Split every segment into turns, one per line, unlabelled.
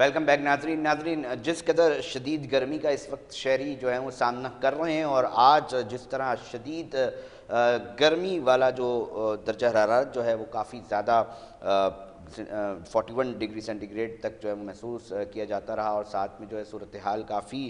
Welcome back ناظرین جس قدر شدید گرمی کا اس وقت شہری جو ہیں وہ سامنا کر رہے ہیں، اور آج جس طرح شدید گرمی والا جو درجہ حرارت جو ہے وہ کافی زیادہ 41 ڈگری سینٹی گریڈ تک جو ہے محسوس کیا جاتا رہا، اور ساتھ میں جو ہے صورتحال کافی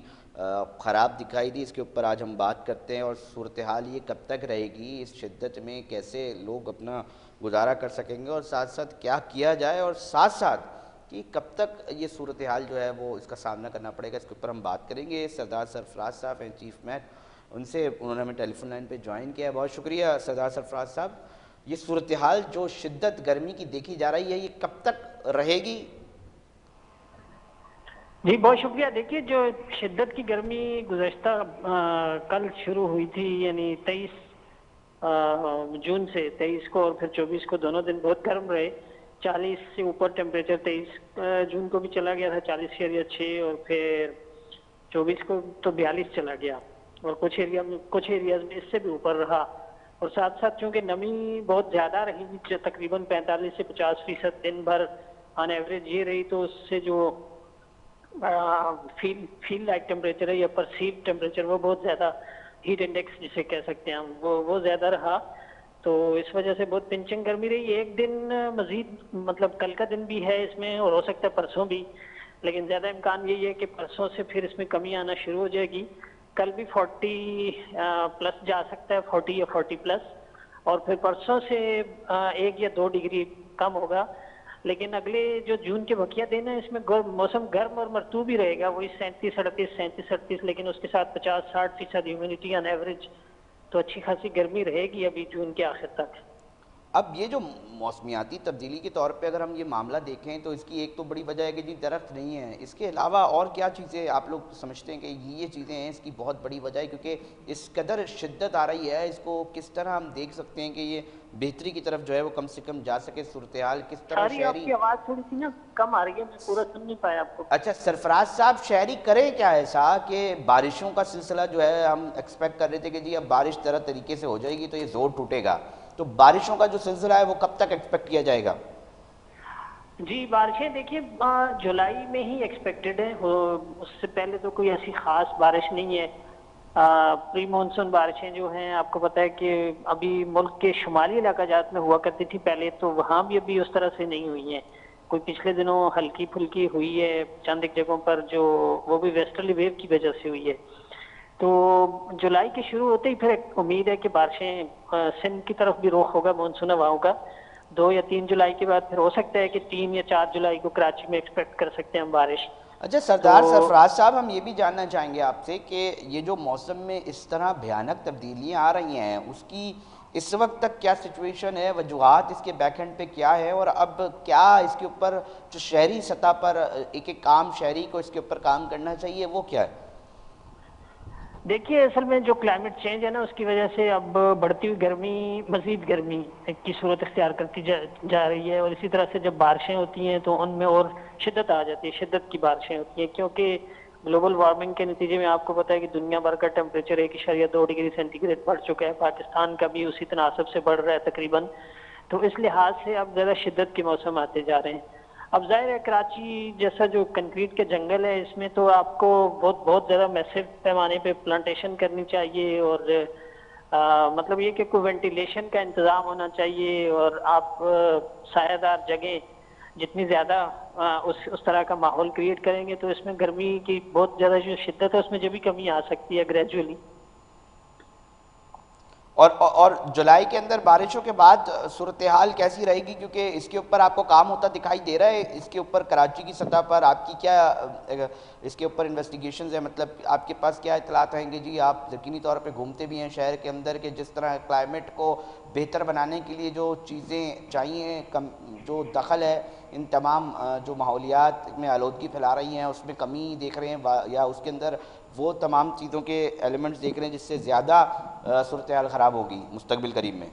خراب دکھائی دی. اس کے اوپر آج ہم بات کرتے ہیں، اور صورتحال یہ کب تک رہے گی، اس شدت میں کیسے لوگ اپنا گزارا کر سکیں گے، اور ساتھ ساتھ کیا کیا جائے، اور ساتھ ساتھ کہ کب تک یہ صورتحال جو ہے وہ اس کا سامنا کرنا پڑے گا. اس کے اوپر ہم بات کریں گے. سردار سرفراز صاحب ہیں چیف میٹ، انہوں نے ہمیں ٹیلی فون لائن پہ جوائن کیا ہے. بہت شکریہ سردار سرفراز صاحب. یہ صورتحال جو شدت گرمی کی دیکھی جا رہی ہے یہ کب تک رہے گی؟
جی بہت شکریہ. دیکھیے جو شدت کی گرمی گزشتہ کل شروع ہوئی تھی، یعنی 23 جون سے 23 کو اور پھر 24 کو دونوں دن بہت گرم رہے. 40 سے اوپر ٹیمپریچر 23 جون کو بھی چلا گیا تھا 40.6، اور پھر 24 کو تو 42 چلا گیا، اور کچھ ایریاز میں اس سے بھی اوپر رہا. اور ساتھ ساتھ چونکہ نمی بہت زیادہ رہی، تقریباً 45 سے 50% دن بھر آن ایوریج یہ رہی، تو اس سے جو فیل لائک ٹیمپریچر ہے یا پرسیو ٹیمپریچر وہ بہت زیادہ، ہیٹ انڈیکس جسے کہہ سکتے ہیں ہم، وہ زیادہ رہا. تو اس وجہ سے بہت پنچنگ گرمی رہی. ایک دن مزید مطلب کل کا دن بھی ہے اس میں، اور ہو سکتا ہے پرسوں بھی، لیکن زیادہ امکان یہی ہے کہ پرسوں سے پھر اس میں کمی آنا شروع ہو جائے گی. کل بھی 40 پلس جا سکتا ہے، 40 یا 40+، اور پھر پرسوں سے 1 یا 2 ڈگری کم ہوگا. لیکن اگلے جو جون کے بقیہ دن ہے اس میں موسم گرم اور مرطوب ہی رہے گا، وہی 37 لیکن اس کے ساتھ 50-60% ہیومیڈیٹی آن ایوریج. تو اچھی خاصی گرمی رہے گی ابھی جون کے آخر تک.
اب یہ جو موسمیاتی تبدیلی کے طور پہ اگر ہم یہ معاملہ دیکھیں تو اس کی ایک تو بڑی وجہ ہے کہ جی درخت نہیں ہے. اس کے علاوہ اور کیا چیزیں آپ لوگ سمجھتے ہیں کہ یہ چیزیں ہیں اس کی بہت بڑی وجہ ہے؟ کیونکہ اس قدر شدت آ رہی ہے، اس کو کس طرح ہم دیکھ سکتے ہیں کہ یہ بہتری کی طرف جو ہے وہ کم سے کم جا سکے؟ صورتحال کس طرح
ساری آپ
شہری...
کی آواز تھوڑی سی نا کم آ رہی ہے، میں پورا سن نہیں پایا آپ کو.
اچھا سرفراز صاحب، شہری کرے کیا ایسا کہ بارشوں کا سلسلہ جو ہے ہم ایکسپیکٹ کر رہے تھے کہ جی اب بارش طرح طریقے سے ہو جائے گی تو یہ زور ٹوٹے گا، تو بارشوں کا جو سلسلہ ہے وہ کب تک ایکسپیکٹ کیا جائے گا؟
جی بارشیں دیکھیے جولائی میں ہی ایکسپیکٹڈ ہے، اس سے پہلے تو کوئی ایسی خاص بارش نہیں ہے. پری مونسون بارشیں جو ہیں آپ کو پتہ ہے کہ ابھی ملک کے شمالی علاقہ جات میں ہوا کرتی تھی پہلے، تو وہاں بھی ابھی اس طرح سے نہیں ہوئی ہیں. کوئی پچھلے دنوں ہلکی پھلکی ہوئی ہے چند ایک جگہوں پر، جو وہ بھی ویسٹرلی ویو کی وجہ سے ہوئی ہے. تو جولائی کے شروع ہوتے ہی پھر امید ہے کہ بارشیں سندھ کی طرف بھی رخ ہوگا مونسون ہواؤں کا. 2 یا 3 جولائی کے بعد پھر ہو سکتا ہے کہ 3 یا 4 جولائی کو کراچی میں ایکسپیکٹ کر سکتے ہیں ہم بارش.
اچھا سردار سرفراز صاحب، ہم یہ بھی جاننا چاہیں گے آپ سے کہ یہ جو موسم میں اس طرح بھیانک تبدیلیاں آ رہی ہیں اس کی اس وقت تک کیا سچویشن ہے، وجوہات اس کے بیک اینڈ پہ کیا ہے، اور اب کیا اس کے اوپر جو شہری سطح پر ایک کام شہری کو اس کے اوپر کام کرنا چاہیے وہ کیا ہے؟
دیکھیے اصل میں جو کلائمیٹ چینج ہے نا، اس کی وجہ سے اب بڑھتی ہوئی گرمی مزید گرمی کی صورت اختیار کرتی جا رہی ہے. اور اسی طرح سے جب بارشیں ہوتی ہیں تو ان میں اور شدت آ جاتی ہے، شدت کی بارشیں ہوتی ہیں، کیونکہ گلوبل وارمنگ کے نتیجے میں آپ کو پتہ ہے کہ دنیا بھر کا ٹیمپریچر 1.2 ڈگری سینٹی گریڈ بڑھ چکا ہے. پاکستان کا بھی اسی تناسب سے بڑھ رہا ہے تقریباً. تو اس لحاظ سے اب زیادہ شدت کے موسم آتے جا رہے ہیں. اب ظاہر ہے کراچی جیسا جو کنکریٹ کے جنگل ہے اس میں تو آپ کو بہت زیادہ میسو پیمانے پہ پلانٹیشن کرنی چاہیے، اور مطلب یہ کہ کوئی وینٹیلیشن کا انتظام ہونا چاہیے، اور آپ سایہ دار جگہیں جتنی زیادہ اس طرح کا ماحول کریٹ کریں گے تو اس میں گرمی کی بہت زیادہ جو شدت ہے اس میں جو بھی کمی آ سکتی ہے گریجولی.
اور جولائی کے اندر بارشوں کے بعد صورتحال کیسی رہے گی؟ کیونکہ اس کے اوپر آپ کو کام ہوتا دکھائی دے رہا ہے. اس کے اوپر کراچی کی سطح پر آپ کی کیا اس کے اوپر انویسٹیگیشنز ہیں؟ مطلب آپ کے پاس کیا اطلاعات آئیں گے؟ جی آپ یقینی طور پہ گھومتے بھی ہیں شہر کے اندر، کہ جس طرح کلائمیٹ کو بہتر بنانے کے لیے جو چیزیں چاہیے، جو دخل ہے ان تمام جو ماحولیات میں آلودگی پھیلا رہی ہیں اس میں کمی دیکھ رہے ہیں، یا اس کے اندر وہ تمام چیزوں کے ایلیمنٹس دیکھ رہے ہیں جس سے زیادہ صورتحال خراب ہوگی مستقبل قریب میں؟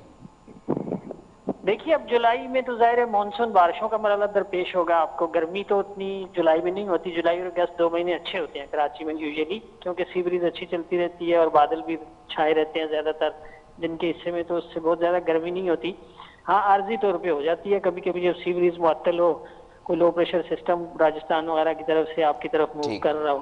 دیکھیے اب جولائی میں تو ظاہر ہے مانسون بارشوں کا مرحلہ درپیش ہوگا. آپ کو گرمی تو اتنی جولائی میں نہیں ہوتی. جولائی اور اگست 2 مہینے اچھے ہوتے ہیں کراچی میں یوزلی، کیونکہ سی بریز اچھی چلتی رہتی ہے اور بادل بھی چھائے رہتے ہیں زیادہ تر دن کے حصے میں، تو اس سے بہت زیادہ گرمی نہیں ہوتی. ہاں عارضی طور پہ ہو جاتی ہے کبھی کبھی جب سی بریز معطل ہو، کوئی لو پریشر سسٹم راجستھان وغیرہ کی طرف سے آپ کی طرف موو کر رہا ہو.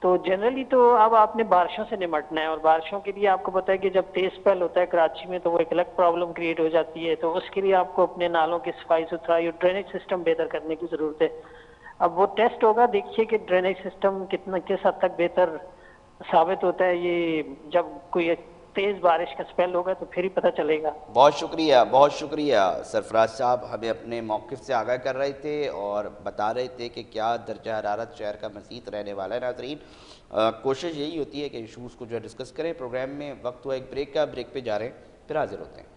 تو جنرلی تو اب آپ نے بارشوں سے نمٹنا ہے، اور بارشوں کے لیے آپ کو پتہ ہے کہ جب تیز اسپیل ہوتا ہے کراچی میں تو وہ ایک الگ پرابلم کریٹ ہو جاتی ہے. تو اس کے لیے آپ کو اپنے نالوں کی صفائی ستھرائی اور ڈرینیج سسٹم بہتر کرنے کی ضرورت ہے. اب وہ ٹیسٹ ہوگا، دیکھیے کہ ڈرینیج سسٹم کس حد تک بہتر ثابت ہوتا ہے. یہ جب کوئی تیز بارش کا اسپیل ہوگا تو پھر ہی پتہ چلے گا.
بہت شکریہ سرفراز صاحب، ہمیں اپنے موقف سے آگاہ کر رہے تھے اور بتا رہے تھے کہ کیا درجہ حرارت شہر کا مزید رہنے والا ہے. ناظرین، کوشش یہی ہوتی ہے کہ ایشوز کو جو ہے ڈسکس کریں. پروگرام میں وقت ہوا ایک بریک کا، بریک پہ جا رہے ہیں، پھر حاضر ہوتے ہیں.